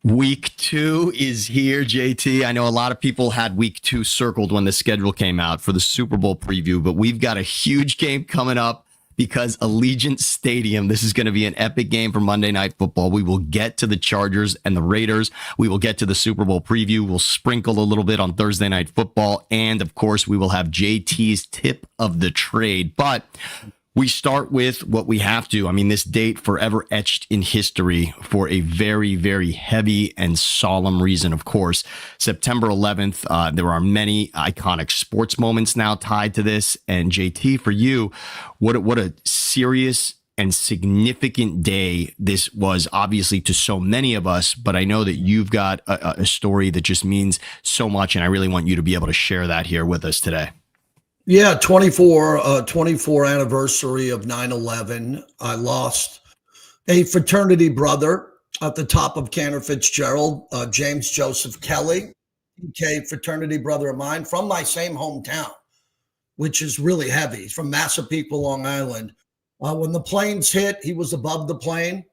Week 2 is here, JT. I know a lot of people had week 2 circled when the schedule came out for the Super Bowl preview, but we've got a huge game coming up because Allegiant Stadium, this is going to be an epic game for Monday Night Football. We will get to the Chargers and the Raiders. We will get to the Super Bowl preview. We'll sprinkle a little bit on Thursday Night Football. And of course, we will have JT's tip of the trade. But we start with what we have to. I mean, this date forever etched in history for a very, very heavy and solemn reason, of course. September 11th, there are many iconic sports moments now tied to this. And JT, for you, what a serious and significant day this was, obviously, to so many of us. But I know that you've got a story that just means so much, and I really want you to be able to share that here with us today. Yeah, 24 anniversary of 9/11. I lost a fraternity brother at the top of Cantor Fitzgerald, James Joseph Kelly, a fraternity brother of mine from my same hometown, which is really heavy. He's from Massapequa, Long Island. When the planes hit, he was above the plane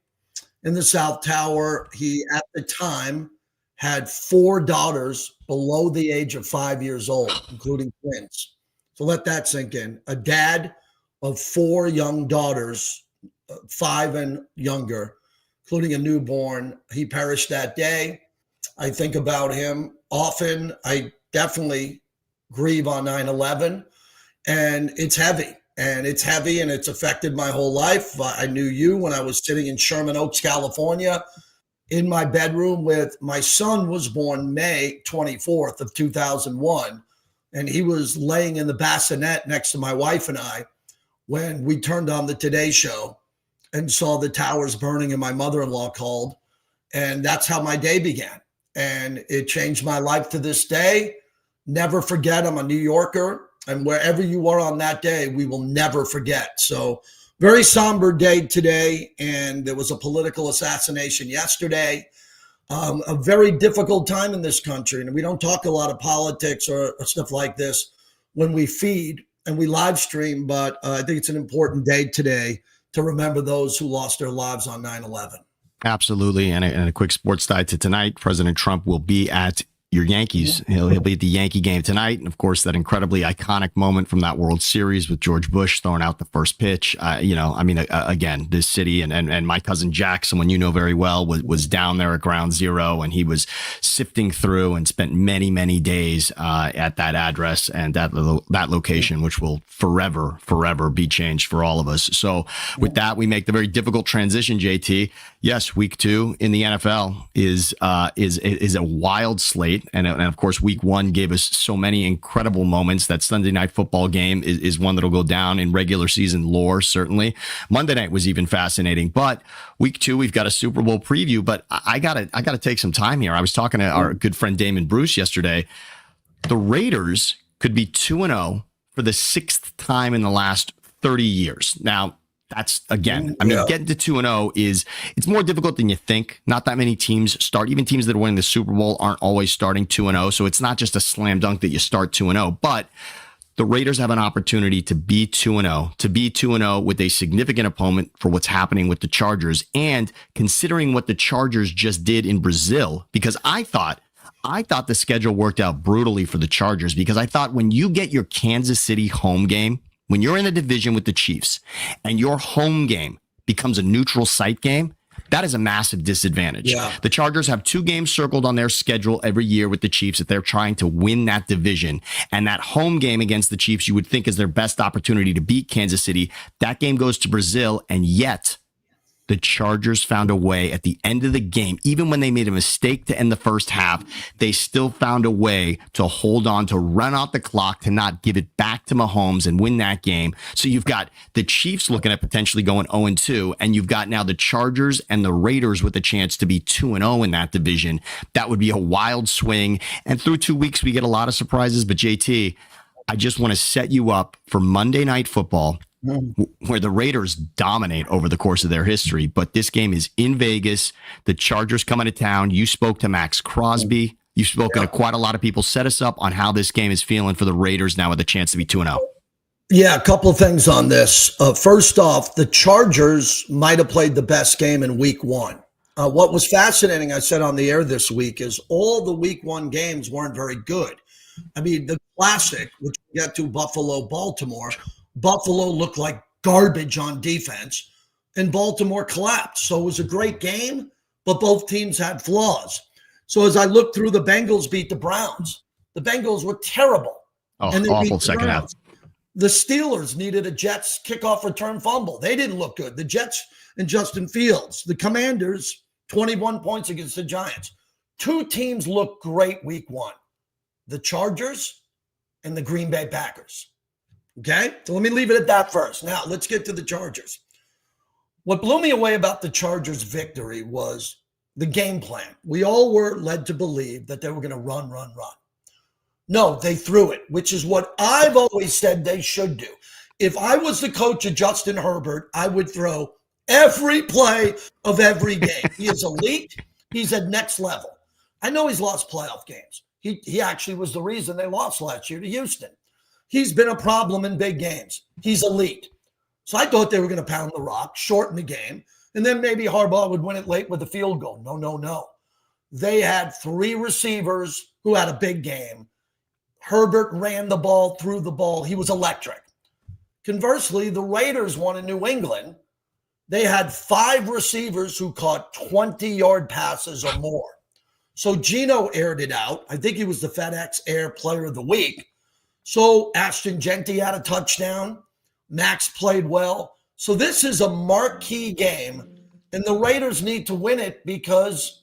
in the South Tower. He, at the time, had 4 daughters below the age of 5 years old, including twins. So let that sink in. A dad of 4 young daughters, 5 and younger, including a newborn. He perished that day. I think about him often. I definitely grieve on 9/11, and it's heavy. And it's affected my whole life. I knew you when I was sitting in Sherman Oaks, California, in my bedroom with my son. Was born May 24th of 2001. And he was laying in the bassinet next to my wife and I when we turned on the Today Show and saw the towers burning, and my mother-in-law called. And that's how my day began. And it changed my life to this day. Never forget, I'm a New Yorker. And wherever you were on that day, we will never forget. So very somber day today. And there was a political assassination yesterday. A very difficult time in this country. And we don't talk a lot of politics or stuff like this when we feed and we live stream. But I think it's an important day today to remember those who lost their lives on 9/11. Absolutely. And a quick sports side to tonight. President Trump will be at your Yankees. He'll be at the Yankee game tonight. And of course, that incredibly iconic moment from that World Series with George Bush throwing out the first pitch. Again, this city and my cousin Jack, someone you know very well, was down there at Ground Zero, and he was sifting through and spent many, many days at that address and that location, which will forever be changed for all of us. So with that, we make the very difficult transition, JT. Yes, week 2 in the NFL is a wild slate. And of course, week 1 gave us so many incredible moments. That Sunday Night Football game is one that'll go down in regular season lore, certainly. Monday night was even fascinating. But week 2, we've got a Super Bowl preview. But I gotta take some time here. I was talking to our good friend Damon Bruce yesterday. The Raiders could be 2-0 for the 6th time in the last 30 years. Now, that's, again, getting to 2-0 it's more difficult than you think. Not that many teams start. Even teams that are winning the Super Bowl aren't always starting 2-0. So it's not just a slam dunk that you start 2-0. But the Raiders have an opportunity to be 2-0, with a significant opponent for what's happening with the Chargers. And considering what the Chargers just did in Brazil, because I thought the schedule worked out brutally for the Chargers, because I thought when you get your Kansas City home game, when you're in a division with the Chiefs and your home game becomes a neutral site game, that is a massive disadvantage. Yeah. The Chargers have 2 games circled on their schedule every year with the Chiefs if they're trying to win that division. And that home game against the Chiefs, you would think, is their best opportunity to beat Kansas City. That game goes to Brazil, and yet the Chargers found a way at the end of the game. Even when they made a mistake to end the first half, they still found a way to hold on, to run out the clock, to not give it back to Mahomes and win that game. So you've got the Chiefs looking at potentially going 0-2, and you've got now the Chargers and the Raiders with a chance to be 2-0 in that division. That would be a wild swing. And through 2 weeks, we get a lot of surprises. But JT, I just want to set you up for Monday Night Football, where the Raiders dominate over the course of their history. But this game is in Vegas. The Chargers coming to town. You spoke to Max Crosby. You've spoken to quite a lot of people. Set us up on how this game is feeling for the Raiders now with a chance to be 2-0. Yeah, a couple of things on this. First off, the Chargers might have played the best game in week 1. What was fascinating, I said on the air this week, is all the week one games weren't very good. I mean, the classic, which we get to Buffalo, Baltimore, Buffalo looked like garbage on defense, and Baltimore collapsed. So it was a great game, but both teams had flaws. So as I looked through, the Bengals beat the Browns. The Bengals were terrible. Oh, and they awful beat the second half. Browns. The Steelers needed a Jets kickoff return fumble. They didn't look good. The Jets and Justin Fields. The Commanders, 21 points against the Giants. Two teams looked great week one. The Chargers and the Green Bay Packers. Okay? So let me leave it at that first. Now, let's get to the Chargers. What blew me away about the Chargers' victory was the game plan. We all were led to believe that they were going to run. No, they threw it, which is what I've always said they should do. If I was the coach of Justin Herbert, I would throw every play of every game. He is elite. He's at next level. I know he's lost playoff games. He actually was the reason they lost last year to Houston. He's been a problem in big games. He's elite. So I thought they were going to pound the rock, shorten the game, and then maybe Harbaugh would win it late with a field goal. No. They had three receivers who had a big game. Herbert ran the ball, threw the ball. He was electric. Conversely, the Raiders won in New England. They had five receivers who caught 20-yard passes or more. So Geno aired it out. I think he was the FedEx Air Player of the Week. So Ashton Genty had a touchdown. Max played well. So this is a marquee game, and the Raiders need to win it because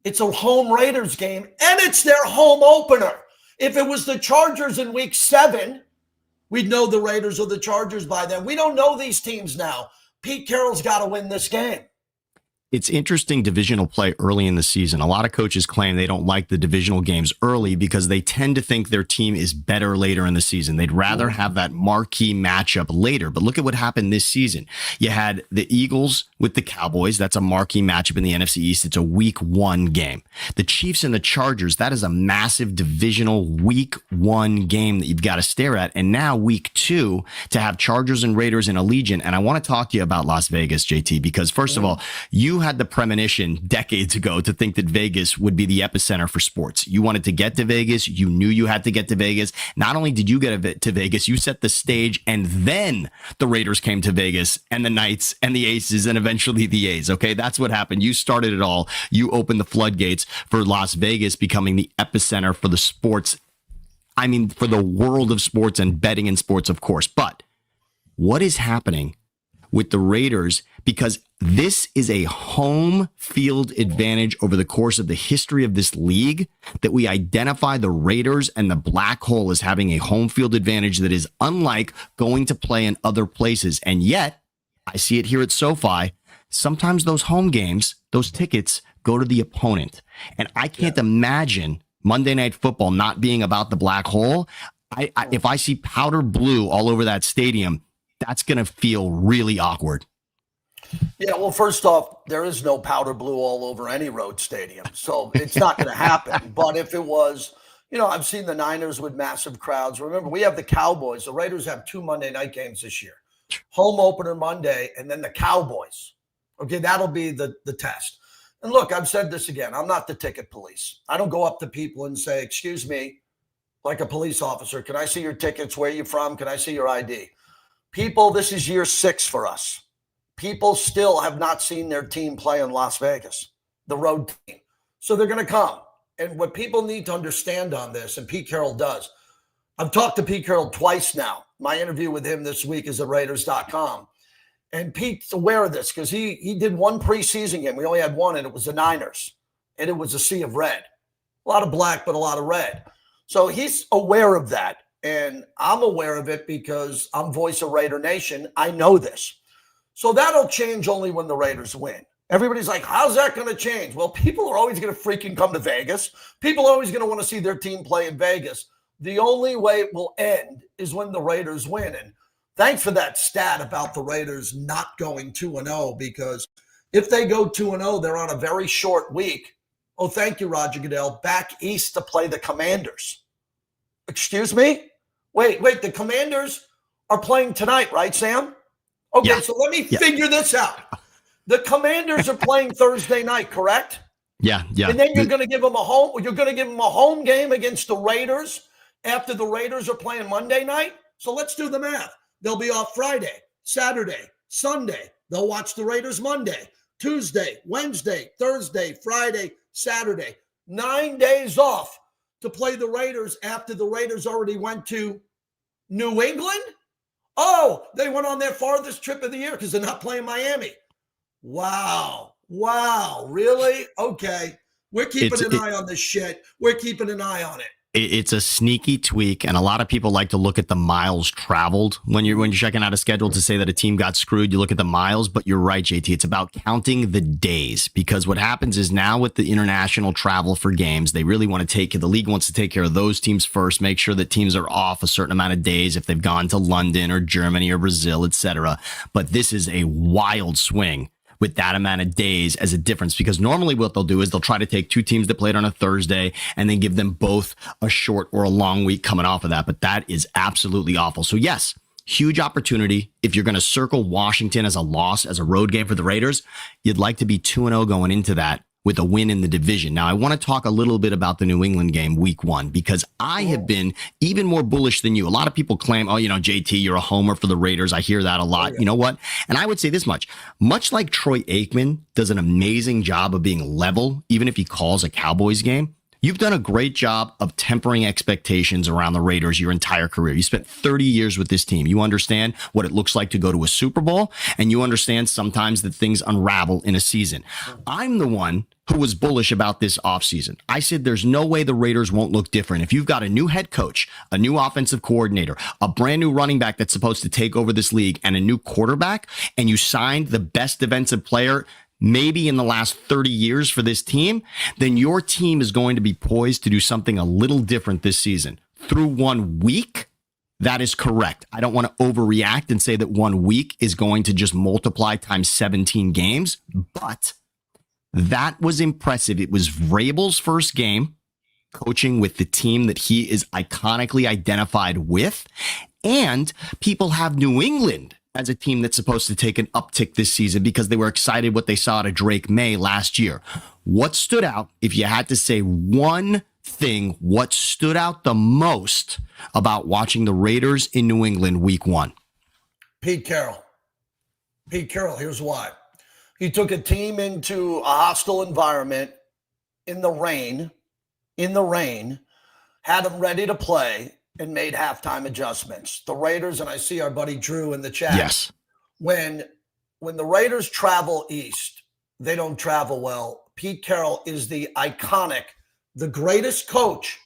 it's a home Raiders game, and it's their home opener. If it was the Chargers in week 7, we'd know the Raiders or the Chargers by then. We don't know these teams now. Pete Carroll's got to win this game. It's interesting divisional play early in the season. A lot of coaches claim they don't like the divisional games early because they tend to think their team is better later in the season. They'd rather have that marquee matchup later. But look at what happened this season. You had the Eagles with the Cowboys. That's a marquee matchup in the NFC East. It's a week 1 game. The Chiefs and the Chargers, that is a massive divisional week 1 game that you've got to stare at. And now week 2 to have Chargers and Raiders in Allegiant. And I want to talk to you about Las Vegas, JT, because first of all, you had the premonition decades ago to think that Vegas would be the epicenter for sports. You wanted to get to Vegas. You knew you had to get to Vegas. Not only did you get to Vegas, you set the stage, and then the Raiders came to Vegas, and the Knights and the Aces, and eventually the A's. Okay, that's what happened. You started it all. You opened the floodgates for Las Vegas becoming the epicenter for the sports. I mean, for the world of sports and betting in sports, of course. But what is happening with the Raiders? Because this is a home field advantage over the course of the history of this league, that we identify the Raiders and the Black Hole as having a home field advantage that is unlike going to play in other places. And yet, I see it here at SoFi. Sometimes those home games, those tickets go to the opponent. And I can't imagine Monday Night Football not being about the Black Hole. If I see powder blue all over that stadium, that's going to feel really awkward. Yeah, well, first off, there is no powder blue all over any road stadium, so it's not going to happen. But if it was, I've seen the Niners with massive crowds. Remember, we have the Cowboys. The Raiders have 2 Monday night games this year. Home opener Monday, and then the Cowboys. Okay, that'll be the test. And look, I've said this again. I'm not the ticket police. I don't go up to people and say, excuse me, like a police officer, can I see your tickets? Where are you from? Can I see your ID? People, this is year 6 for us. People still have not seen their team play in Las Vegas, the road team. So they're going to come. And what people need to understand on this, and Pete Carroll does, I've talked to Pete Carroll twice now. My interview with him this week is at Raiders.com. And Pete's aware of this because he did one preseason game. We only had one, and it was the Niners. And it was a sea of red. A lot of black, but a lot of red. So he's aware of that. And I'm aware of it because I'm voice of Raider Nation. I know this. So that'll change only when the Raiders win. Everybody's like, how's that going to change? Well, people are always going to freaking come to Vegas. People are always going to want to see their team play in Vegas. The only way it will end is when the Raiders win. And thanks for that stat about the Raiders not going 2-0, because if they go 2-0, they're on a very short week. Oh, thank you, Roger Goodell. Back east to play the Commanders. Excuse me? Wait, the Commanders are playing tonight, right, Sam? Okay, so let me figure this out. The Commanders are playing Thursday night, correct? Yeah. And then you're going to give them a home. You're going to give them a home game against the Raiders after the Raiders are playing Monday night. So let's do the math. They'll be off Friday, Saturday, Sunday. They'll watch the Raiders Monday, Tuesday, Wednesday, Thursday, Friday, Saturday. 9 days off to play the Raiders after the Raiders already went to New England. Oh, they went on their farthest trip of the year because they're not playing Miami. Wow. Really? Okay. We're keeping an eye on this shit. We're keeping an eye on it. It's a sneaky tweak, and a lot of people like to look at the miles traveled when you're checking out a schedule to say that a team got screwed. You look at the miles, but you're right, JT. It's about counting the days, because what happens is now with the international travel for games, they really want to the league wants to take care of those teams first, make sure that teams are off a certain amount of days if they've gone to London or Germany or Brazil, etc. But this is a wild swing with that amount of days as a difference, because normally what they'll do is they'll try to take two teams that played on a Thursday and then give them both a short or a long week coming off of that. But that is absolutely awful. So yes, huge opportunity. If you're going to circle Washington as a loss, as a road game for the Raiders, you'd like to be 2-0 going into that with a win in the division. Now, I want to talk a little bit about the New England game week 1, because I have been even more bullish than you. A lot of people claim, oh, JT, you're a homer for the Raiders. I hear that a lot. You know what? And I would say this much like Troy Aikman does an amazing job of being level, even if he calls a Cowboys game. You've done a great job of tempering expectations around the Raiders your entire career. You spent 30 years with this team. You understand what it looks like to go to a Super Bowl, and you understand sometimes that things unravel in a season. I'm the one who was bullish about this offseason. I said there's no way the Raiders won't look different. If you've got a new head coach, a new offensive coordinator, a brand new running back that's supposed to take over this league, and a new quarterback, and you signed the best defensive player maybe in the last 30 years for this team, then your team is going to be poised to do something a little different this season. Through 1 week, that is correct. I don't want to overreact and say that 1 week is going to just multiply times 17 games, but that was impressive. It was Vrabel's first game coaching with the team that he is iconically identified with, and people have New England as a team that's supposed to take an uptick this season because they were excited what they saw to Drake May last year. What stood out, if you had to say one thing, what stood out the most about watching the Raiders in New England week 1? Pete Carroll. Here's why. He took a team into a hostile environment in the rain, had them ready to play, and made halftime adjustments. The Raiders, and I see our buddy Drew in the chat. Yes. When the Raiders travel east, they don't travel well. Pete Carroll is the greatest coach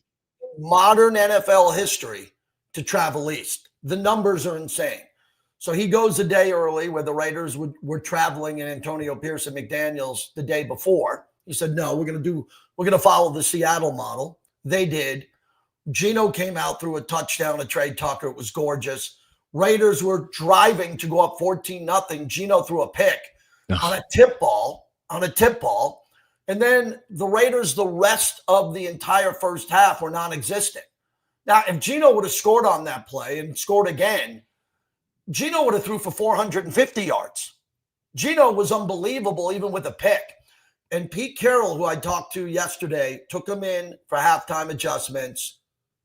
in modern NFL history to travel east. The numbers are insane. So he goes a day early where the Raiders were traveling in Antonio Pierce and McDaniels the day before. He said, no, we're going to follow the Seattle model. They did. Geno came out, threw a touchdown to Trey Tucker. It was gorgeous. Raiders were driving to go up 14-0. Geno threw a pick on a tip ball. And then the Raiders, the rest of the entire first half were non-existent. Now, if Geno would have scored on that play and scored again, Geno would have threw for 450 yards. Geno was unbelievable, even with a pick. And Pete Carroll, who I talked to yesterday, took him in for halftime adjustments.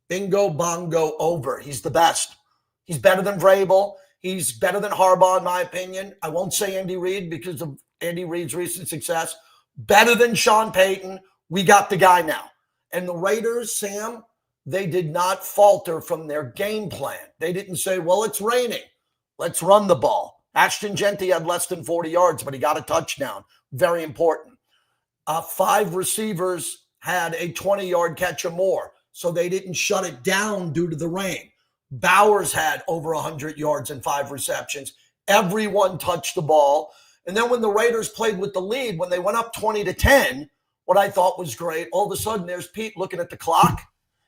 Bingo, bongo, over. He's the best. He's better than Vrabel. He's better than Harbaugh, in my opinion. I won't say Andy Reid because of Andy Reid's recent success. Better than Sean Payton. We got the guy now. And the Raiders, Sam, they did not falter from their game plan. They didn't say, well, it's raining. Let's run the ball. Ashton Genty had less than 40 yards, but he got a touchdown. Very important. 5 receivers had a 20-yard catch or more. So they didn't shut it down due to the rain. Bowers had over 100 yards and 5 receptions. Everyone touched the ball. And then when the Raiders played with the lead, when they went up 20-10, what I thought was great, all of a sudden there's Pete looking at the clock,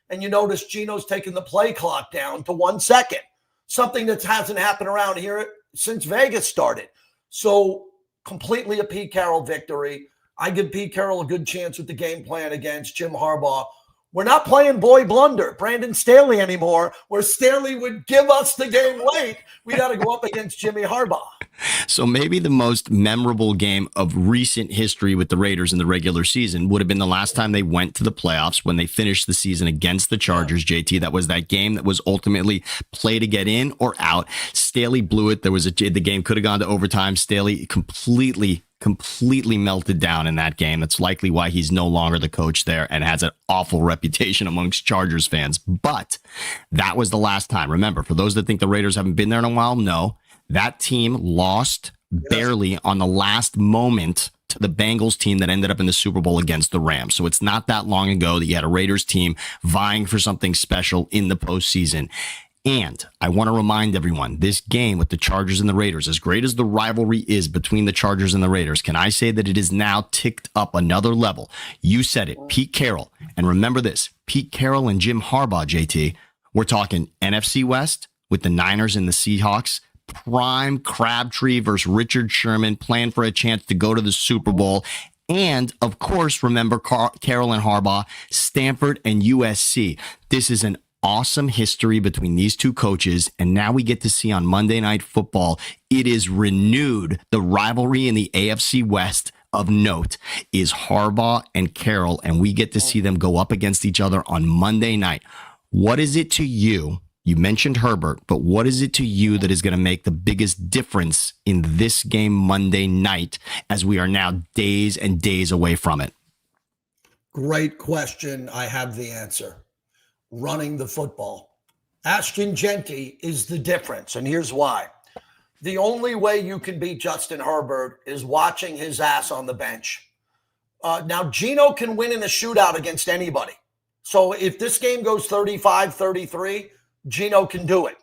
and you notice Geno's taking the play clock down to 1 second, something that hasn't happened around here since Vegas started. So completely a Pete Carroll victory. I give Pete Carroll a good chance with the game plan against Jim Harbaugh. We're not playing boy blunder, Brandon Staley anymore, where Staley would give us the game late. We got to go up against Jimmy Harbaugh. So maybe the most memorable game of recent history with the Raiders in the regular season would have been the last time they went to the playoffs when they finished the season against the Chargers, JT. That was that game that was ultimately play to get in or out. Staley blew it. The game could have gone to overtime. Staley completely melted down in that game. That's likely why he's no longer the coach there and has an awful reputation amongst Chargers fans. But that was the last time. Remember, for those that think the Raiders haven't been there in a while, no. That team lost barely on the last moment to the Bengals team that ended up in the Super Bowl against the Rams. So it's not that long ago that you had a Raiders team vying for something special in the postseason. And I want to remind everyone, this game with the Chargers and the Raiders, as great as the rivalry is between the Chargers and the Raiders, can I say that it is now ticked up another level? You said it, Pete Carroll. And remember this, Pete Carroll and Jim Harbaugh, JT, we're talking NFC West with the Niners and the Seahawks, prime Crabtree versus Richard Sherman, playing for a chance to go to the Super Bowl. And, of course, remember Carroll and Harbaugh, Stanford and USC. This is an awesome history between these two coaches. And now we get to see on Monday Night Football, it is renewed. The rivalry in the AFC West of note is Harbaugh and Carroll. And we get to see them go up against each other on Monday night. What is it to you? You mentioned Herbert, but what is it to you that is going to make the biggest difference in this game Monday night as we are now days and days away from it? Great question. I have the answer. Running the football. Ashton Genty is the difference, and here's why. The only way you can beat Justin Herbert is watching his ass on the bench. Now, Geno can win in a shootout against anybody. So if this game goes 35-33, Geno can do it.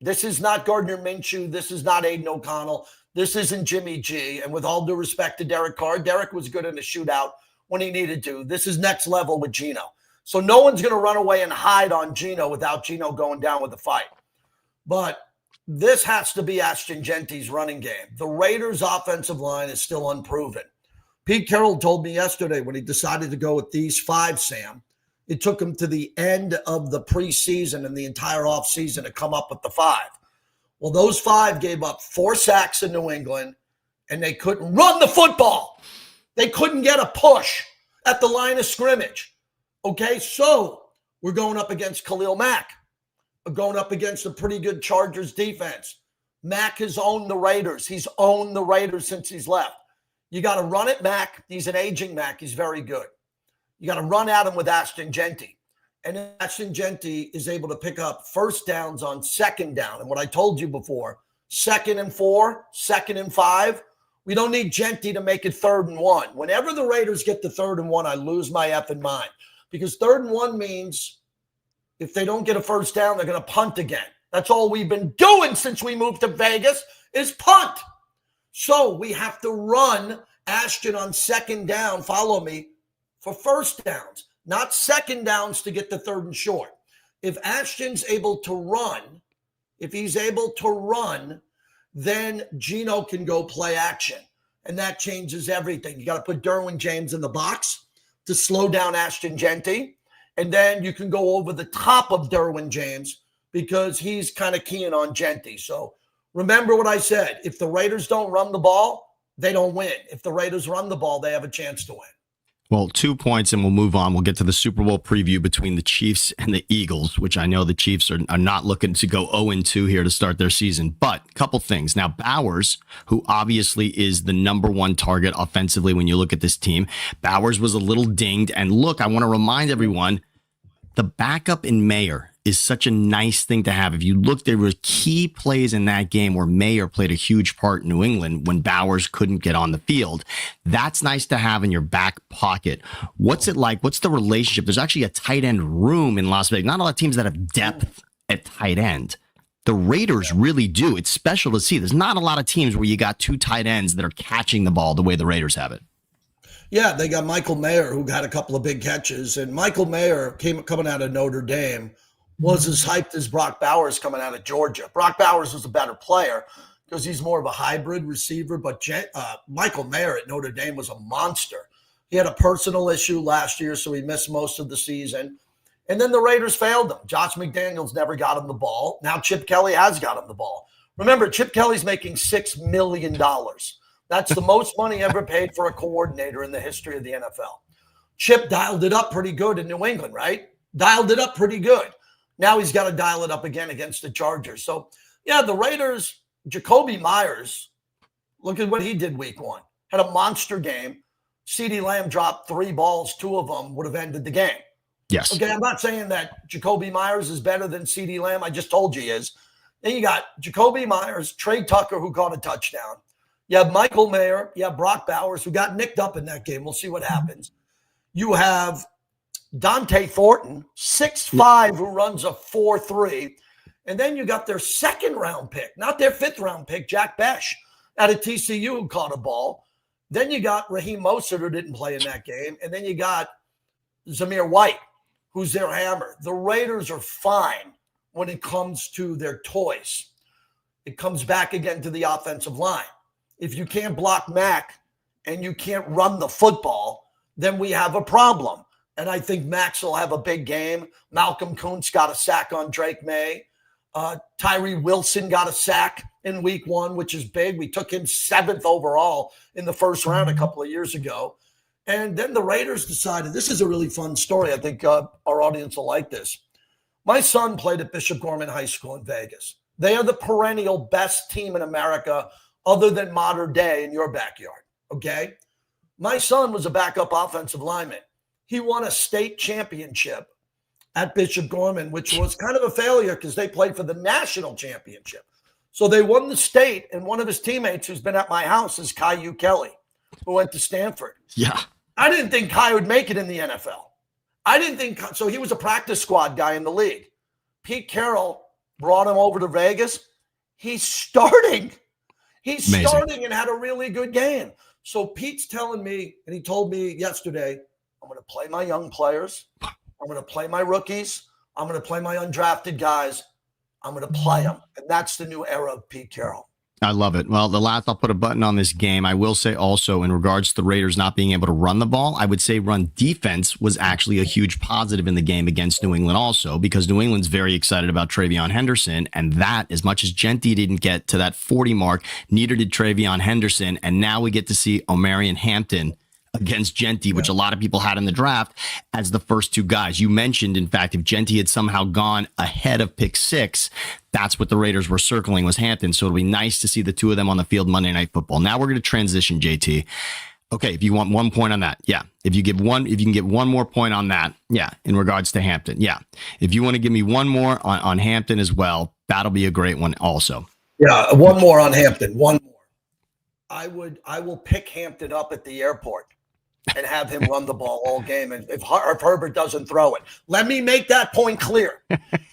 This is not Gardner Minshew. This is not Aiden O'Connell. This isn't Jimmy G. And with all due respect to Derek Carr, Derek was good in a shootout when he needed to. This is next level with Geno. So no one's going to run away and hide on Geno without Geno going down with a fight. But this has to be Ashton Genty's running game. The Raiders' offensive line is still unproven. Pete Carroll told me yesterday when he decided to go with these five, Sam, it took him to the end of the preseason and the entire offseason to come up with the five. Well, those five gave up 4 sacks in New England, and they couldn't run the football. They couldn't get a push at the line of scrimmage. Okay, so we're going up against Khalil Mack. We're going up against a pretty good Chargers defense. Mack has owned the Raiders. He's owned the Raiders since he's left. You got to run at Mack. He's an aging Mack. He's very good. You got to run at him with Ashton Genty. And Ashton Genty is able to pick up first downs on second down. And what I told you before, 2nd and 4, 2nd and 5, we don't need Genty to make it 3rd and 1. Whenever the Raiders get to 3rd and 1, I lose my effing mind. Because 3rd and 1 means if they don't get a first down, they're going to punt again. That's all we've been doing since we moved to Vegas is punt. So we have to run Ashton on 2nd down, follow me, for first downs, not 2nd downs to get the 3rd and short. If Ashton's able to run, then Geno can go play action. And that changes everything. You got to put Derwin James in the box to slow down Ashton Genty. And then you can go over the top of Derwin James because he's kind of keying on Genty. So remember what I said. If the Raiders don't run the ball, they don't win. If the Raiders run the ball, they have a chance to win. Well, 2 points and we'll move on. We'll get to the Super Bowl preview between the Chiefs and the Eagles, which I know the Chiefs are not looking to go 0-2 here to start their season. But a couple things. Now, Bowers, who obviously is the number one target offensively when you look at this team, Bowers was a little dinged. And look, I want to remind everyone, the backup in Mayer is such a nice thing to have. If you look, there were key plays in that game where Mayer played a huge part in New England when Bowers couldn't get on the field. That's nice to have in your back pocket. What's it like? What's the relationship? There's actually a tight end room in Las Vegas. Not a lot of teams that have depth at tight end. The Raiders really do. It's special to see. There's not a lot of teams where you got 2 tight ends that are catching the ball the way the Raiders have it. Yeah, they got Michael Mayer, who got a couple of big catches. And Michael Mayer coming out of Notre Dame was as hyped as Brock Bowers coming out of Georgia. Brock Bowers was a better player because he's more of a hybrid receiver, but Michael Mayer at Notre Dame was a monster. He had a personal issue last year, so he missed most of the season. And then the Raiders failed them. Josh McDaniels never got him the ball. Now Chip Kelly has got him the ball. Remember, Chip Kelly's making $6 million. That's the most money ever paid for a coordinator in the history of the NFL. Chip dialed it up pretty good in New England, right? Dialed it up pretty good. Now he's got to dial it up again against the Chargers. So, yeah, the Raiders, Jacoby Myers, look at what he did week 1. Had a monster game. CeeDee Lamb dropped 3 balls. 2 of them would have ended the game. Yes. Okay, I'm not saying that Jacoby Myers is better than CeeDee Lamb. I just told you he is. Then you got Jacoby Myers, Trey Tucker, who caught a touchdown. You have Michael Mayer. You have Brock Bowers, who got nicked up in that game. We'll see what happens. You have Dante Thornton, 6'5", who runs a 4.3. And then you got their 2nd-round pick, not their 5th-round pick, Jack Besh, out of TCU, who caught a ball. Then you got Raheem Mostert, who didn't play in that game. And then you got Zamir White, who's their hammer. The Raiders are fine when it comes to their toys. It comes back again to the offensive line. If you can't block Mac and you can't run the football, then we have a problem. And I think Max will have a big game. Malcolm Kuntz got a sack on Drake May. Tyree Wilson got a sack in week 1, which is big. We took him 7th overall in the first round a couple of years ago. And then the Raiders decided, this is a really fun story. I think our audience will like this. My son played at Bishop Gorman High School in Vegas. They are the perennial best team in America other than modern day in your backyard, okay? My son was a backup offensive lineman. He won a state championship at Bishop Gorman, which was kind of a failure because they played for the national championship. So they won the state, and one of his teammates who's been at my house is Caillou Kelly, who went to Stanford. Yeah. I didn't think Kai would make it in the NFL. I didn't think so. He was a practice squad guy in the league. Pete Carroll brought him over to Vegas. He's starting. He's Amazing. Starting and had a really good game. So Pete's telling me, and he told me yesterday, I'm going to play my young players. I'm going to play my rookies. I'm going to play my undrafted guys. I'm going to play them. And that's the new era of Pete Carroll. I love it. Well, the last, I'll put a button on this game. I will say also in regards to the Raiders not being able to run the ball, I would say run defense was actually a huge positive in the game against New England also, because New England's very excited about TreVeyon Henderson. And that, as much as Genty didn't get to that 40 mark, neither did TreVeyon Henderson. And now we get to see Omarion Hampton against Genty, which a lot of people had in the draft as the first 2 guys. You mentioned, in fact, if Genty had somehow gone ahead of pick 6, that's what the Raiders were circling, was Hampton. So it'll be nice to see the 2 of them on the field Monday Night Football. Now we're going to transition, JT. Okay, if you want 1 point on that, yeah. If you can get 1 more point on that, yeah, in regards to Hampton, yeah. If you want to give me 1 more on Hampton as well, that'll be a great one also. Yeah, 1 more on Hampton, 1 more. I will pick Hampton up at the airport and have him run the ball all game. And if Herbert doesn't throw it, let me make that point clear.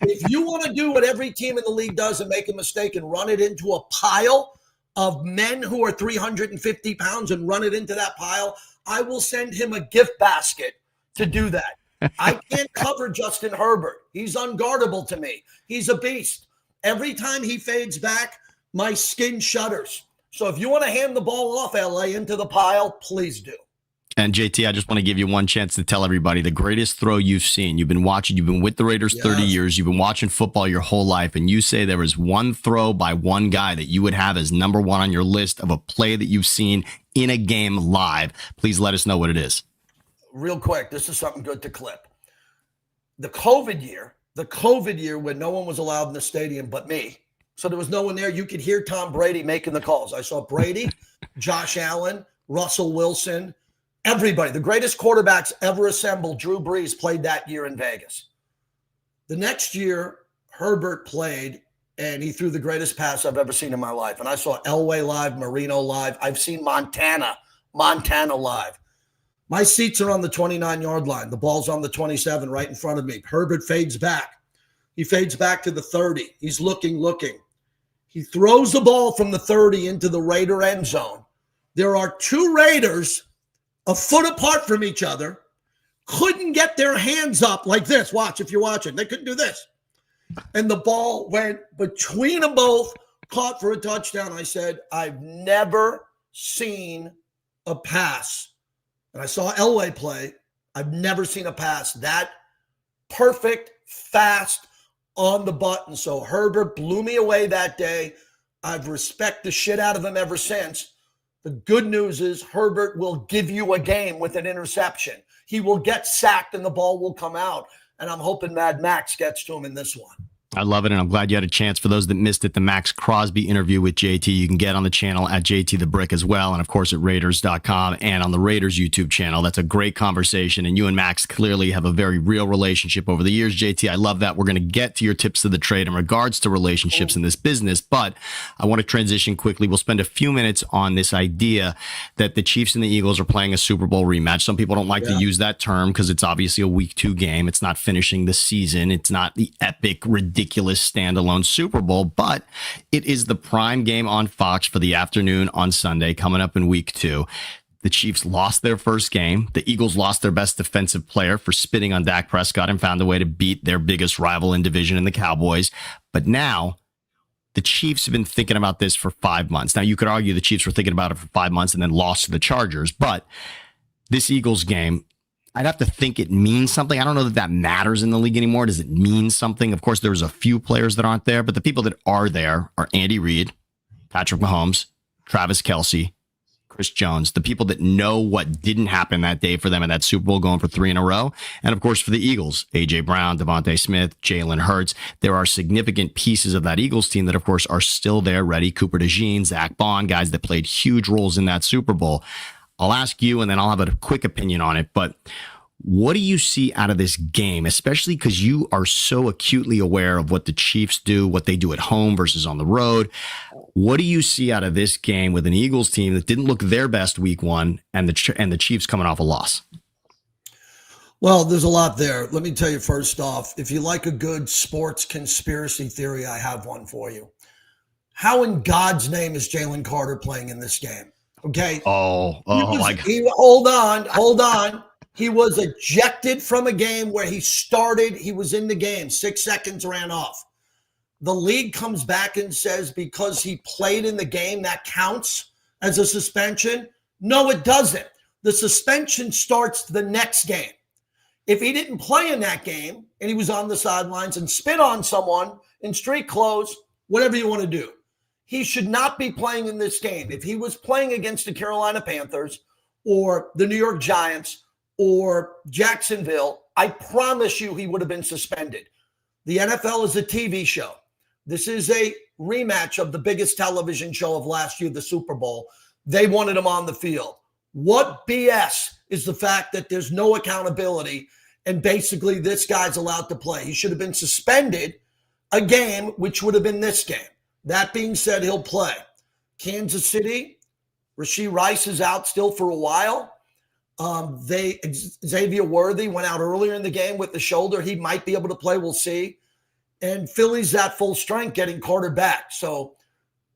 If you want to do what every team in the league does and make a mistake and run it into a pile of men who are 350 pounds and run it into that pile, I will send him a gift basket to do that. I can't cover Justin Herbert. He's unguardable to me. He's a beast. Every time he fades back, my skin shudders. So if you want to hand the ball off, LA, into the pile, please do. And JT, I just want to give you one chance to tell everybody the greatest throw you've seen. You've been with the Raiders 30 years. You've been watching football your whole life. And you say there was one throw by one guy that you would have as number 1 on your list of a play that you've seen in a game live. Please let us know what it is. Real quick, this is something good to clip. The COVID year when no one was allowed in the stadium but me. So there was no one there. You could hear Tom Brady making the calls. I saw Brady, Josh Allen, Russell Wilson, everybody, the greatest quarterbacks ever assembled. Drew Brees played that year in Vegas. The next year, Herbert played, and he threw the greatest pass I've ever seen in my life. And I saw Elway live, Marino live. I've seen Montana live. My seats are on the 29-yard line. The ball's on the 27 right in front of me. Herbert fades back. He fades back to the 30. He's looking. He throws the ball from the 30 into the Raider end zone. There are 2 Raiders a foot apart from each other, couldn't get their hands up like this. Watch, if you're watching. They couldn't do this. And the ball went between them both, caught for a touchdown. I said, I've never seen a pass. And I saw Elway play. I've never seen a pass that perfect, fast, on the button. So Herbert blew me away that day. I've respected the shit out of him ever since. The good news is Herbert will give you a game with an interception. He will get sacked and the ball will come out. And I'm hoping Mad Max gets to him in this one. I love it, and I'm glad you had a chance. For those that missed it, the Max Crosby interview with JT, you can get on the channel at JT the Brick as well, and of course at Raiders.com and on the Raiders YouTube channel. That's a great conversation, and you and Max clearly have a very real relationship over the years, JT. I love that. We're going to get to your tips of the trade in regards to relationships in this business, but I want to transition quickly. We'll spend a few minutes on this idea that the Chiefs and the Eagles are playing a Super Bowl rematch. Some people don't like to use that term because it's obviously a Week 2 game. It's not finishing the season. It's not the epic, ridiculous standalone Super Bowl, but it is the prime game on Fox for the afternoon on Sunday coming up in Week 2. The Chiefs lost their first game. The Eagles lost their best defensive player for spitting on Dak Prescott and found a way to beat their biggest rival in division in the Cowboys. But now the Chiefs have been thinking about this for 5 months. Now you could argue the Chiefs were thinking about it for 5 months and then lost to the Chargers, but this Eagles game, I'd have to think it means something. I don't know that that matters in the league anymore. Does it mean something? Of course, there's a few players that aren't there, but the people that are there are Andy Reid, Patrick Mahomes, Travis Kelce, Chris Jones, the people that know what didn't happen that day for them in that Super Bowl going for 3 in a row. And of course, for the Eagles, A.J. Brown, Devontae Smith, Jalen Hurts. There are significant pieces of that Eagles team that, of course, are still there ready. Cooper DeJean, Zach Bond, guys that played huge roles in that Super Bowl. I'll ask you, and then I'll have a quick opinion on it. But what do you see out of this game, especially because you are so acutely aware of what the Chiefs do, what they do at home versus on the road? What do you see out of this game with an Eagles team that didn't look their best Week 1 and the Chiefs coming off a loss? Well, there's a lot there. Let me tell you first off, if you like a good sports conspiracy theory, I have one for you. How in God's name is Jalen Carter playing in this game? Okay. Hold on. He was ejected from a game where he started. He was in the game. 6 seconds ran off. The league comes back and says because he played in the game, that counts as a suspension. No, it doesn't. The suspension starts the next game. If he didn't play in that game and he was on the sidelines and spit on someone in street clothes, whatever you want to do, he should not be playing in this game. If he was playing against the Carolina Panthers or the New York Giants or Jacksonville, I promise you he would have been suspended. The NFL is a TV show. This is a rematch of the biggest television show of last year, the Super Bowl. They wanted him on the field. What BS is the fact that there's no accountability and basically this guy's allowed to play? He should have been suspended a game, which would have been this game. That being said, he'll play. Kansas City, Rashee Rice is out still for a while. Xavier Worthy went out earlier in the game with the shoulder. He might be able to play. We'll see. And Philly's at full strength getting Carter back. So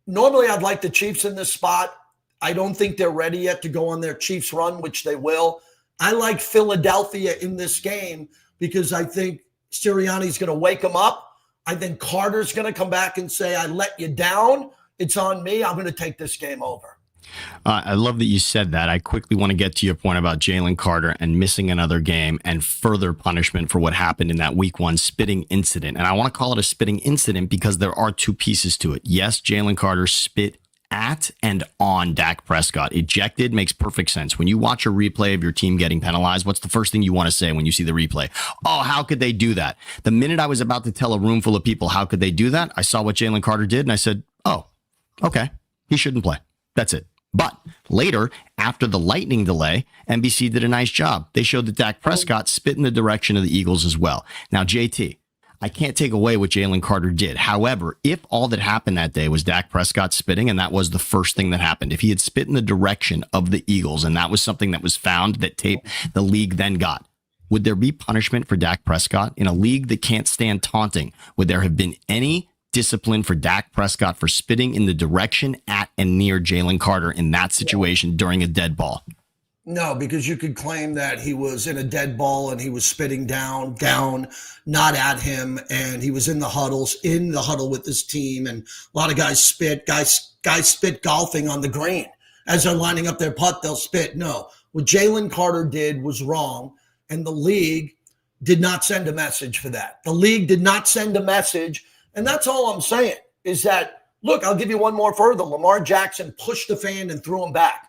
normally I'd like the Chiefs in this spot. I don't think they're ready yet to go on their Chiefs run, which they will. I like Philadelphia in this game because I think Sirianni's going to wake them up. I think Carter's going to come back and say, I let you down. It's on me. I'm going to take this game over. I love that you said that. I quickly want to get to your point about Jalen Carter and missing another game and further punishment for what happened in that Week 1 spitting incident. And I want to call it a spitting incident because there are two pieces to it. Yes, Jalen Carter spit at and on Dak Prescott. Ejected makes perfect sense. When you watch a replay of your team getting penalized, what's the first thing you want to say when you see the replay? Oh, how could they do that? The minute I was about to tell a room full of people, how could they do that? I saw what Jalen Carter did and I said, oh, okay, he shouldn't play. That's it. But later, after the lightning delay, NBC did a nice job. They showed that Dak Prescott spit in the direction of the Eagles as well. Now, JT, I can't take away what Jalen Carter did. However, if all that happened that day was Dak Prescott spitting, and that was the first thing that happened, if he had spit in the direction of the Eagles, and that was something that was found, that tape the league then got, would there be punishment for Dak Prescott in a league that can't stand taunting? Would there have been any discipline for Dak Prescott for spitting in the direction at and near Jalen Carter in that situation during a dead ball? No, because you could claim that he was in a dead ball and he was spitting down, not at him, and he was in the huddle with his team, and a lot of guys spit golfing on the green. As they're lining up their putt, they'll spit. No, what Jalen Carter did was wrong, and the league did not send a message for that. The league did not send a message. And that's all I'm saying is that, look, I'll give you one more further. Lamar Jackson pushed the fan and threw him back.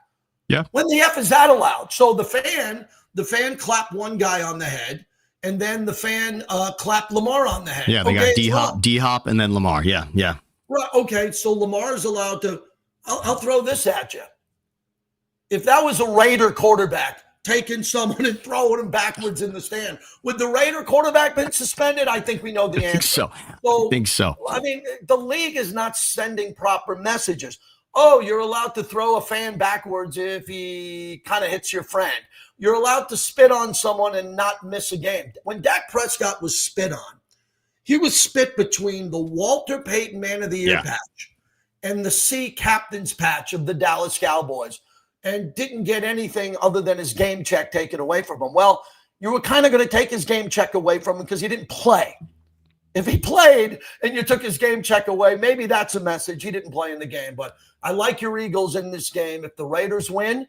Yeah. When the F is that allowed? So the fan clapped one guy on the head, and then the fan clapped Lamar on the head. Yeah, they got D-Hop, and then Lamar. Yeah. Right. Okay, so Lamar is allowed to – I'll throw this at you. If that was a Raider quarterback taking someone and throwing him backwards in the stand, would the Raider quarterback been suspended? I think we know the answer. I think so. I mean, the league is not sending proper messages. Oh, you're allowed to throw a fan backwards if he kind of hits your friend. You're allowed to spit on someone and not miss a game. When Dak Prescott was spit on, he was spit between the Walter Payton Man of the Year patch and the C Captain's patch of the Dallas Cowboys, and didn't get anything other than his game check taken away from him. Well, you were kind of going to take his game check away from him because he didn't play. If he played and you took his game check away, maybe that's a message. He didn't play in the game. But I like your Eagles in this game. If the Raiders win,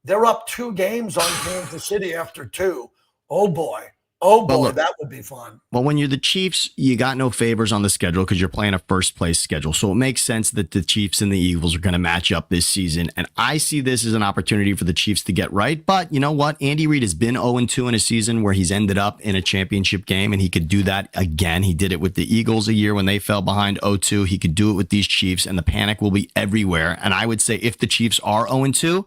they're up 2 games on Kansas City after 2. Oh, boy. Oh, boy, look, that would be fun. Well, when you're the Chiefs, you got no favors on the schedule because you're playing a first-place schedule. So it makes sense that the Chiefs and the Eagles are going to match up this season. And I see this as an opportunity for the Chiefs to get right. But you know what? Andy Reid has been 0-2 in a season where he's ended up in a championship game, and he could do that again. He did it with the Eagles a year when they fell behind 0-2. He could do it with these Chiefs, and the panic will be everywhere. And I would say if the Chiefs are 0-2,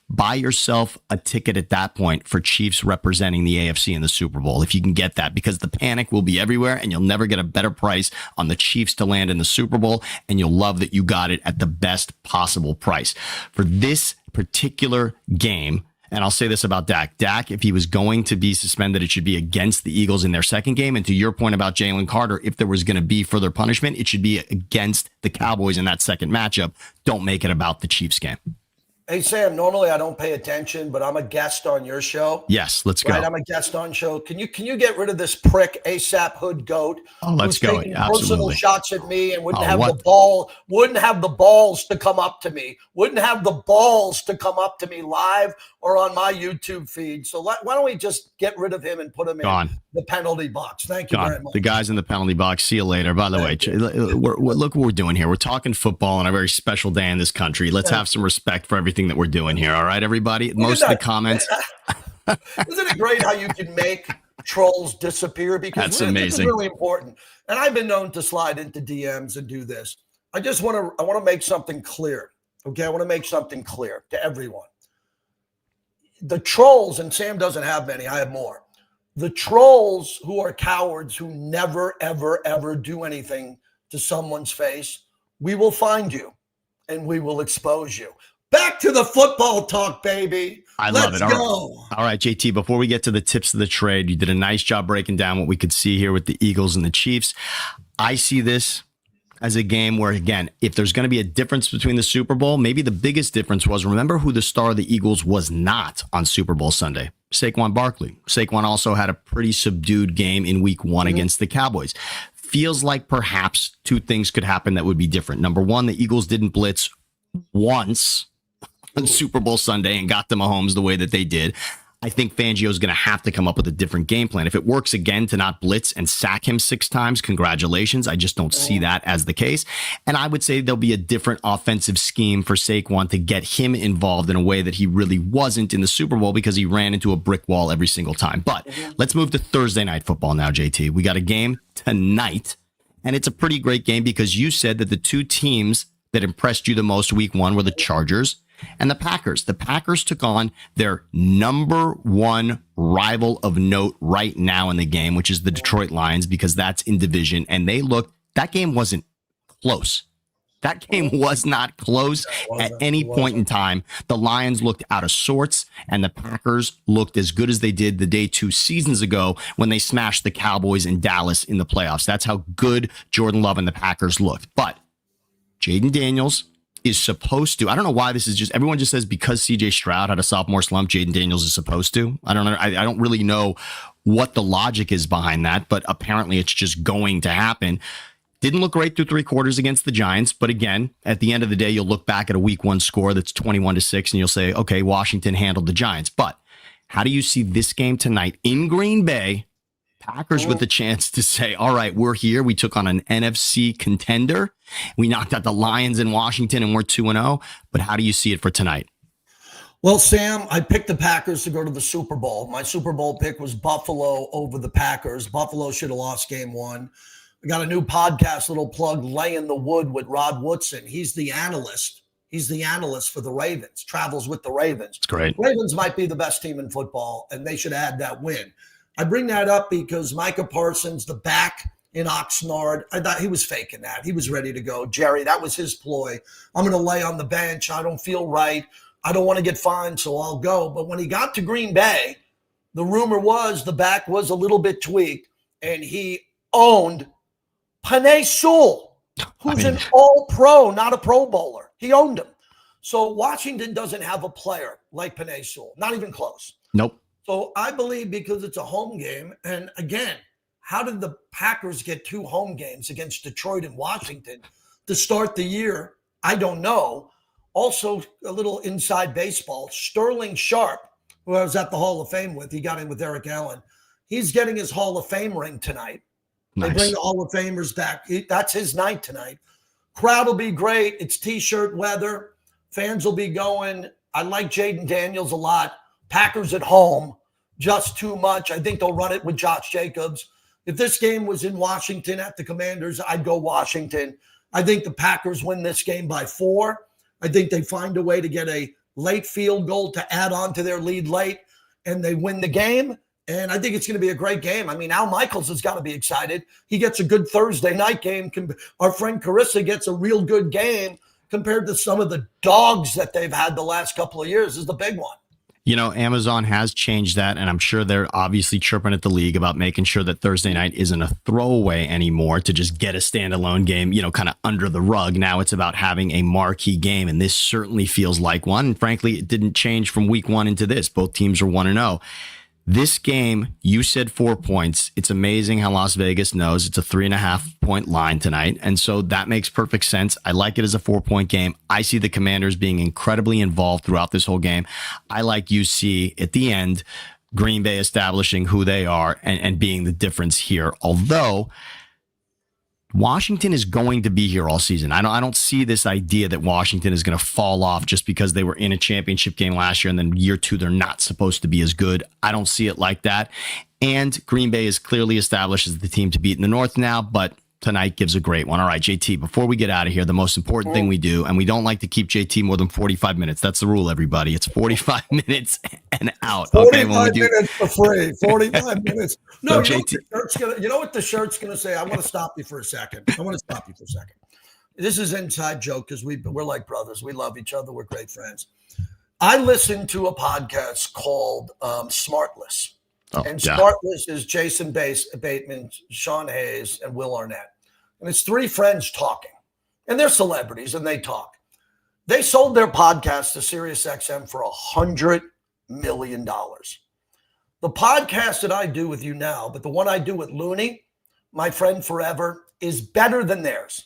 buy yourself a ticket at that point for Chiefs representing the AFC in the Super Bowl, if you can get that, because the panic will be everywhere and you'll never get a better price on the Chiefs to land in the Super Bowl, and you'll love that you got it at the best possible price. For this particular game, and I'll say this about Dak. Dak, if he was going to be suspended, it should be against the Eagles in their second game. And to your point about Jalen Carter, if there was going to be further punishment, it should be against the Cowboys in that second matchup. Don't make it about the Chiefs game. Hey, Sam, normally I don't pay attention, but I'm a guest on your show. Yes, let's go. Right, I'm a guest on show. Can you get rid of this prick ASAP Hood Goat? Oh, let's go. Taking personal shots at me and wouldn't have the balls to come up to me. Wouldn't have the balls to come up to me live or on my YouTube feed. So why don't we just get rid of him and put him in the penalty box? Thank you very much. The guy's in the penalty box. See you later. By the way, look what we're doing here. We're talking football on a very special day in this country. Let's have some respect for everything that we're doing here. All right, everybody. Most of the comments. Isn't it great how you can make trolls disappear? Because that's amazing. This is really important. And I've been known to slide into DMs and do this. I want to make something clear. Okay, I want to make something clear to everyone. The trolls, and Sam doesn't have many, I have more. The trolls who are cowards, who never, ever, ever do anything to someone's face, we will find you and we will expose you. Back to the football talk, baby. Love it. Let's go. All right, JT, before we get to the tips of the trade, you did a nice job breaking down what we could see here with the Eagles and the Chiefs. I see this as a game where, again, if there's going to be a difference between the Super Bowl, maybe the biggest difference was, remember who the star of the Eagles was not on Super Bowl Sunday? Saquon Barkley. Saquon also had a pretty subdued game in week 1 against the Cowboys. Feels like perhaps 2 things could happen that would be different. Number 1, the Eagles didn't blitz once on Super Bowl Sunday and got to Mahomes the way that they did. I think Fangio is going to have to come up with a different game plan. If it works again to not blitz and sack him 6 times, congratulations. I just don't see that as the case. And I would say there'll be a different offensive scheme for Saquon to get him involved in a way that he really wasn't in the Super Bowl because he ran into a brick wall every single time. But let's move to Thursday night football now, JT. We got a game tonight, and it's a pretty great game because you said that the 2 teams that impressed you the most week 1 were the Chargers and the Packers. The Packers took on their number 1 rival of note right now in the game, which is the Detroit Lions, because that's in division. And that game wasn't close. That game was not close at any point in time. The Lions looked out of sorts, and the Packers looked as good as they did the day 2 seasons ago when they smashed the Cowboys in Dallas in the playoffs. That's how good Jordan Love and the Packers looked. But Jaden Daniels is supposed to. I don't know why this is just, everyone just says because CJ Stroud had a sophomore slump, Jaden Daniels is supposed to. I don't know. I don't really know what the logic is behind that, but apparently it's just going to happen. Didn't look great through 3 quarters against the Giants. But again, at the end of the day, you'll look back at a week 1 score that's 21-6 and you'll say, okay, Washington handled the Giants. But how do you see this game tonight in Green Bay Packers with the chance to say, all right, we're here. We took on an NFC contender. We knocked out the Lions in Washington and we're 2-0. But how do you see it for tonight? Well, Sam, I picked the Packers to go to the Super Bowl. My Super Bowl pick was Buffalo over the Packers. Buffalo should have lost game one. I got a new podcast, little plug, Lay in the Wood with Rod Woodson. He's the analyst. He's the analyst for the Ravens, travels with the Ravens. It's great. Ravens might be the best team in football, and they should add that win. I bring that up because Micah Parsons, the back in Oxnard, I thought he was faking that. He was ready to go. Jerry, that was his ploy. I'm going to lay on the bench. I don't feel right. I don't want to get fined, so I'll go. But when he got to Green Bay, the rumor was the back was a little bit tweaked, and he owned Penei Sewell, who's an all-pro, not a Pro Bowler. He owned him. So Washington doesn't have a player like Penei Sewell, not even close. Nope. So I believe because it's a home game, and again, how did the Packers get 2 home games against Detroit and Washington to start the year? I don't know. Also, a little inside baseball. Sterling Sharp, who I was at the Hall of Fame with, he got in with Eric Allen. He's getting his Hall of Fame ring tonight. Nice. They bring the Hall of Famers back. That's his night tonight. Crowd will be great. It's T-shirt weather. Fans will be going. I like Jaden Daniels a lot. Packers at home, just too much. I think they'll run it with Josh Jacobs. If this game was in Washington at the Commanders, I'd go Washington. I think the Packers win this game by 4. I think they find a way to get a late field goal to add on to their lead late, and they win the game. And I think it's going to be a great game. I mean, Al Michaels has got to be excited. He gets a good Thursday night game. Our friend Carissa gets a real good game compared to some of the dogs that they've had the last couple of years. This is the big one. You know, Amazon has changed that, and I'm sure they're obviously chirping at the league about making sure that Thursday night isn't a throwaway anymore to just get a standalone game, you know, kind of under the rug. Now it's about having a marquee game, and this certainly feels like one. And frankly, it didn't change from week 1 into this. Both teams are 1-0. This game, you said 4 points. It's amazing how Las Vegas knows it's a 3.5-point line tonight. And so that makes perfect sense. I like it as a 4-point game. I see the Commanders being incredibly involved throughout this whole game. I like UC at the end, Green Bay establishing who they are and being the difference here. Although Washington is going to be here all season. I don't see this idea that Washington is going to fall off just because they were in a championship game last year and then year 2 they're not supposed to be as good. I don't see it like that. And Green Bay is clearly established as the team to beat in the North now, but tonight gives a great one. All right, JT, before we get out of here, the most important thing we do, and we don't like to keep JT more than 45 minutes. That's the rule, everybody. It's 45 minutes and out. 45 minutes for free. 45 minutes. No, so you know what the shirt's going to say? I want to stop you for a second. This is an inside joke because we're like brothers. We love each other. We're great friends. I listened to a podcast called Smartless. Smartless is Jason Bateman, Sean Hayes, and Will Arnett. And it's 3 friends talking. And they're celebrities, and they talk. They sold their podcast to SiriusXM for $100 million. The podcast that I do with you now, but the one I do with Looney, my friend forever, is better than theirs.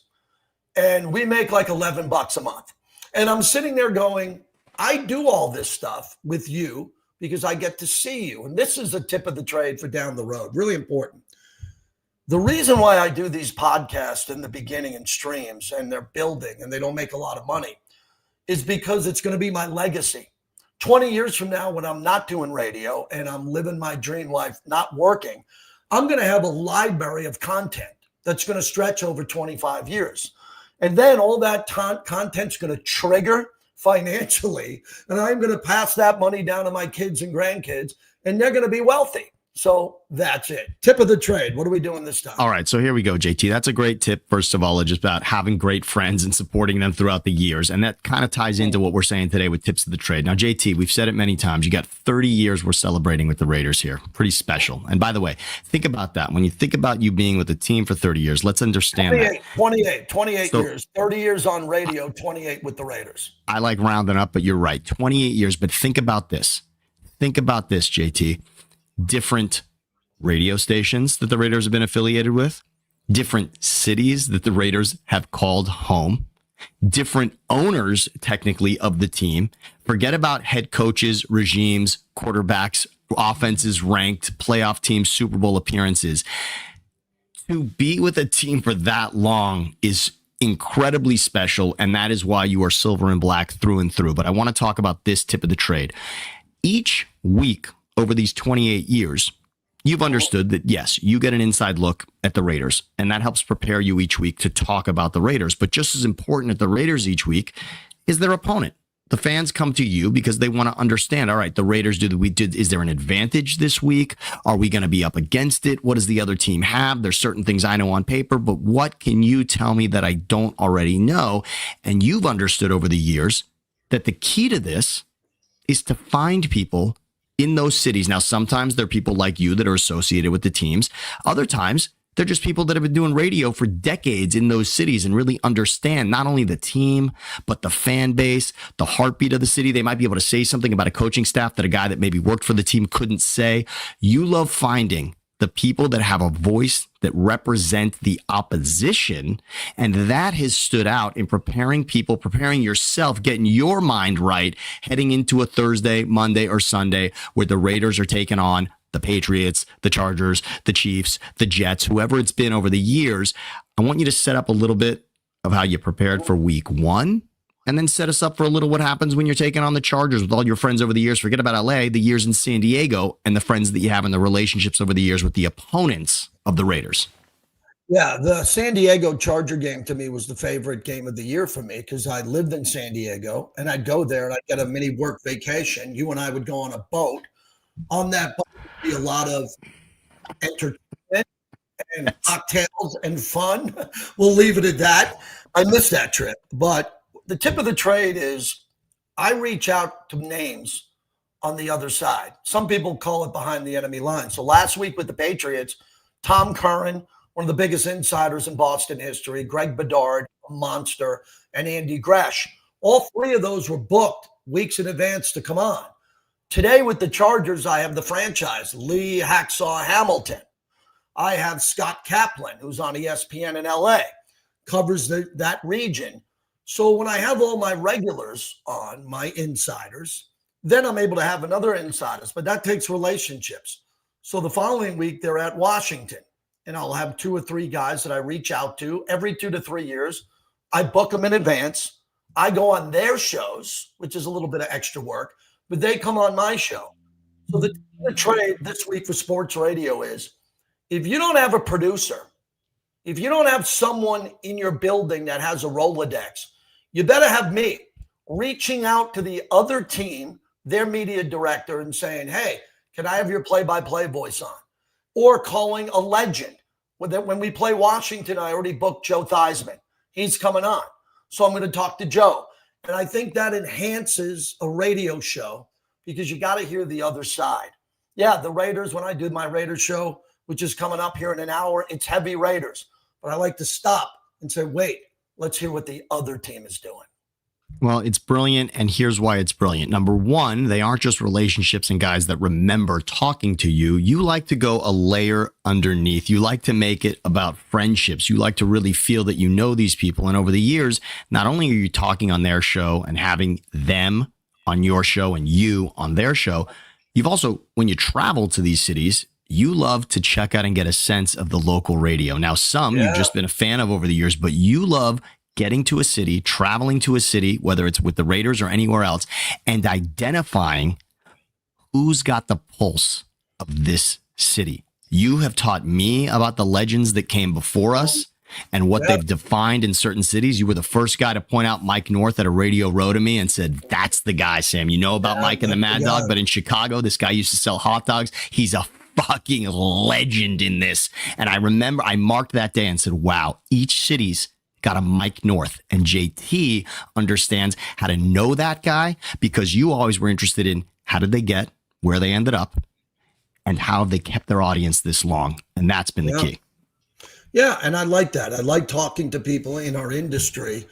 And we make like $11 a month. And I'm sitting there going, I do all this stuff with you because I get to see you. And this is a tip of the trade for down the road. Really important. The reason why I do these podcasts in the beginning and streams and they're building and they don't make a lot of money is because it's going to be my legacy. 20 years from now, when I'm not doing radio and I'm living my dream life, not working, I'm going to have a library of content that's going to stretch over 25 years. And then all that content's going to trigger financially, and I'm going to pass that money down to my kids and grandkids, and they're going to be wealthy. So that's it. Tip of the trade. What are we doing this time? All right. So here we go, JT. That's a great tip. First of all, it's just about having great friends and supporting them throughout the years. And that kind of ties into what we're saying today with tips of the trade. Now, JT, we've said it many times. You got 30 years we're celebrating with the Raiders here. Pretty special. And by the way, think about that. When you think about you being with the team for 30 years, let's understand 28 years, 30 years on radio, 28 with the Raiders. I like rounding up, but you're right. 28 years. But think about this. Think about this, JT. Different radio stations that the Raiders have been affiliated with, different cities that the Raiders have called home, different owners, technically, of the team. Forget about head coaches, regimes, quarterbacks, offenses ranked, playoff teams, Super Bowl appearances. To be with a team for that long is incredibly special, and that is why you are silver and black through and through. But I want to talk about this tip of the trade. Each week over these 28 years, you've understood that, yes, you get an inside look at the Raiders, and that helps prepare you each week to talk about the Raiders. But just as important at the Raiders each week is their opponent. The fans come to you because they want to understand, all right, the Raiders, is there an advantage this week? Are we going to be up against it? What does the other team have? There's certain things I know on paper, but what can you tell me that I don't already know? And you've understood over the years that the key to this is to find people in those cities. Now, sometimes they're people like you that are associated with the teams. Other times, they're just people that have been doing radio for decades in those cities and really understand not only the team, but the fan base, the heartbeat of the city. They might be able to say something about a coaching staff that a guy that maybe worked for the team couldn't say. You love finding the people that have a voice that represent the opposition. And that has stood out in preparing people, preparing yourself, getting your mind right, heading into a Thursday, Monday, or Sunday where the Raiders are taking on the Patriots, the Chargers, the Chiefs, the Jets, whoever it's been over the years. I want you to set up a little bit of how you prepared for week one, and then set us up for a little what happens when you're taking on the Chargers with all your friends over the years. Forget about LA, the years in San Diego, and the friends that you have and the relationships over the years with the opponents of the Raiders. Yeah, the San Diego Charger game to me was the favorite game of the year for me because I lived in San Diego and I'd go there and I'd get a mini work vacation. You and I would go on a boat. On that boat would be a lot of entertainment and cocktails and fun. We'll leave it at that. I missed that trip. But the tip of the trade is I reach out to names on the other side. Some people call it behind the enemy line. So last week with the Patriots, Tom Curran, one of the biggest insiders in Boston history, Greg Bedard, a monster, and Andy Gresh. All three of those were booked weeks in advance to come on. Today with the Chargers, I have the franchise, Lee Hacksaw Hamilton. I have Scott Kaplan, who's on ESPN in LA, covers that region. So when I have all my regulars on, my insiders, then I'm able to have another insiders, but that takes relationships. So the following week, they're at Washington, and I'll have 2 or 3 guys that I reach out to every 2 to 3 years. I book them in advance. I go on their shows, which is a little bit of extra work, but they come on my show. So the trade this week for sports radio is if you don't have a producer, if you don't have someone in your building that has a Rolodex, you better have me reaching out to the other team, their media director, and saying, hey, can I have your play-by-play voice on? Or calling a legend. When we play Washington, I already booked Joe Theismann. He's coming on. So I'm going to talk to Joe. And I think that enhances a radio show because you got to hear the other side. Yeah, the Raiders, when I do my Raiders show, which is coming up here in an hour, it's heavy Raiders. But I like to stop and say, wait, let's hear what the other team is doing. Well, it's brilliant, and here's why it's brilliant. Number one, they aren't just relationships and guys that remember talking to you. You like to go a layer underneath. You like to make it about friendships. You like to really feel that you know these people. And over the years, not only are you talking on their show and having them on your show and you on their show, you've also, when you travel to these cities, you love to check out and get a sense of the local radio. Now, you've just been a fan of over the years, but you love getting to a city, traveling to a city, whether it's with the Raiders or anywhere else, and identifying who's got the pulse of this city. You have taught me about the legends that came before us and what they've defined in certain cities. You were the first guy to point out Mike North at a Radio Row to me and said, that's the guy, Sam. You know about Mike and the Mad Dog, but in Chicago, this guy used to sell hot dogs. He's a fucking legend in this. And I remember I marked that day and said, wow, each city's got a Mike North, and JT understands how to know that guy because you always were interested in how did they get where they ended up and how have they kept their audience this long. And that's been the key. Yeah. And I like that. I like talking to people in our industry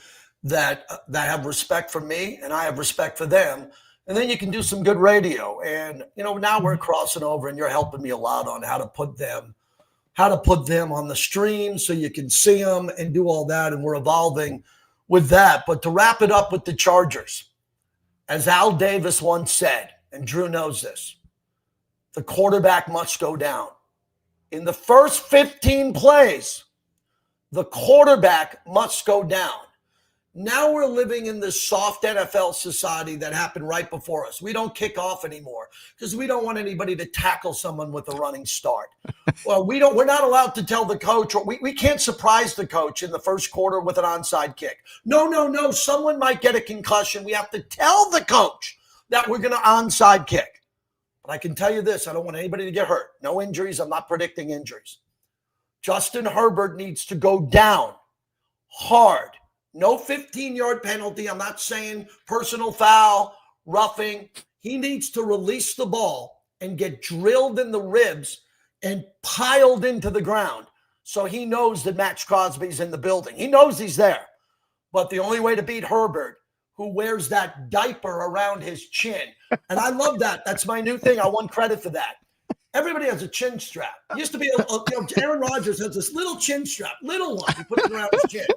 that have respect for me and I have respect for them. And then you can do some good radio. And, now we're crossing over and you're helping me a lot on how to put them on the stream so you can see them and do all that. And we're evolving with that. But to wrap it up with the Chargers, as Al Davis once said, and Drew knows this, the quarterback must go down. In the first 15 plays, the quarterback must go down. Now we're living in this soft NFL society that happened right before us. We don't kick off anymore because we don't want anybody to tackle someone with a running start. Well, we're not allowed to tell the coach, or we can't surprise the coach in the first quarter with an onside kick. No. Someone might get a concussion. We have to tell the coach that we're going to onside kick. But I can tell you this, I don't want anybody to get hurt. No injuries. I'm not predicting injuries. Justin Herbert needs to go down hard. No 15-yard penalty. I'm not saying personal foul, roughing. He needs to release the ball and get drilled in the ribs and piled into the ground so he knows that Max Crosby's in the building. He knows he's there. But the only way to beat Herbert, who wears that diaper around his chin, and I love that. That's my new thing. I want credit for that. Everybody has a chin strap. It used to be, Aaron Rodgers has this little chin strap, little one. He puts it around his chin.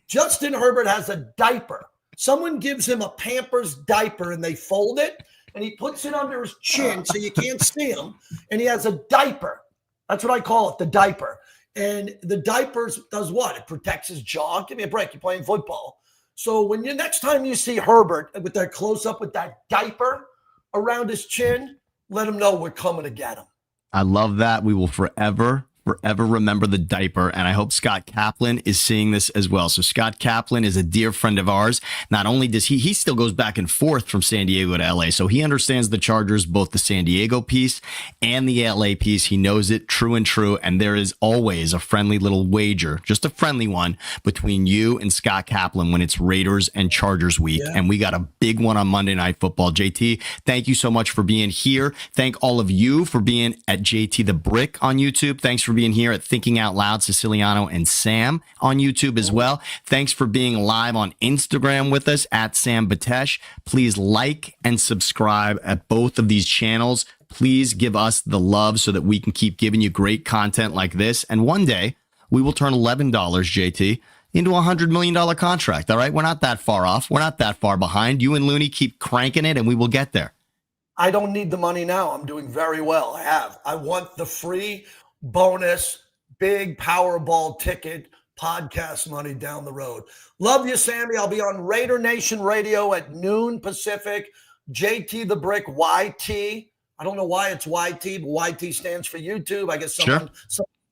Justin Herbert has a diaper. Someone gives him a Pampers diaper and they fold it and he puts it under his chin so you can't see him. And he has a diaper. That's what I call it, the diaper. And the diaper does what? It protects his jaw. Give me a break. You're playing football. So when next time you see Herbert with that close up with that diaper around his chin, let him know we're coming to get him. I love that. We will forever remember the diaper. And I hope Scott Kaplan is seeing this as well. So Scott Kaplan is a dear friend of ours. Not only does he still goes back and forth from San Diego to LA. So he understands the Chargers, both the San Diego piece and the LA piece. He knows it true and true. And there is always a friendly little wager, just a friendly one between you and Scott Kaplan when it's Raiders and Chargers week. Yeah. And we got a big one on Monday Night Football. JT, thank you so much for being here. Thank all of you for being at JT the Brick on YouTube. Thanks for being here at Thinking Out Loud, Siciliano and Sam on YouTube as well. Thanks for being live on Instagram with us at Sam Betesh. Please like and subscribe at both of these channels. Please give us the love so that we can keep giving you great content like this. And one day we will turn $11, JT, into a $100 million contract. All right. We're not that far off. We're not that far behind. You and Looney keep cranking it and we will get there. I don't need the money now. I'm doing very well. I want the free bonus, big Powerball ticket podcast money down the road. Love you, Sammy. I'll be on Raider Nation Radio at noon Pacific. JT the Brick, YT. I don't know why it's YT, but YT stands for YouTube. I guess some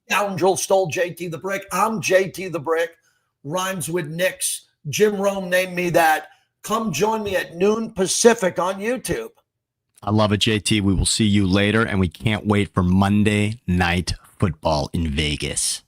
scoundrel stole JT the Brick. I'm JT the Brick. Rhymes with Knicks. Jim Rome named me that. Come join me at noon Pacific on YouTube. I love it, JT. We will see you later, and we can't wait for Monday Night Football in Vegas.